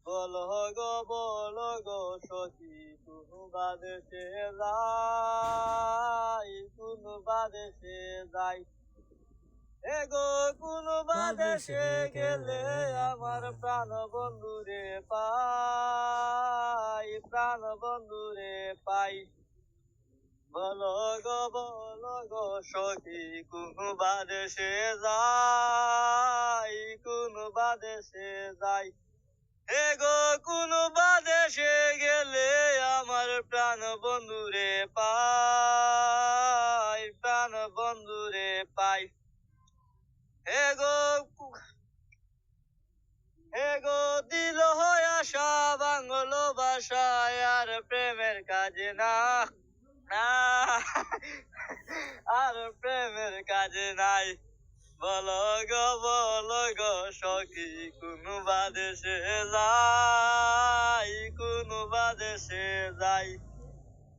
বলো গো সখী কোন বাদেশে যাই, কোন বাদেশে যাই। এগো কোন বাদেশে গেলে আমার প্রাণ বন্ধুরে পাই, প্রাণ বন্ধুরে পাই। বলো গো সখী কোন বাদেশে যাই, কোন বাদেশে যাই। এগো কোন বাদেশে গেলে আমার প্রাণ বন্ধুরে পাই, প্রাণ বন্ধুরে পাই। এগো দিল আশা বাংলো বাসায় আর প্রেমের কাজে না, না আর প্রেমের কাজে নাই। বলো গো সখী কোন বাদেশে যাই, কোন বাদেশে যাই।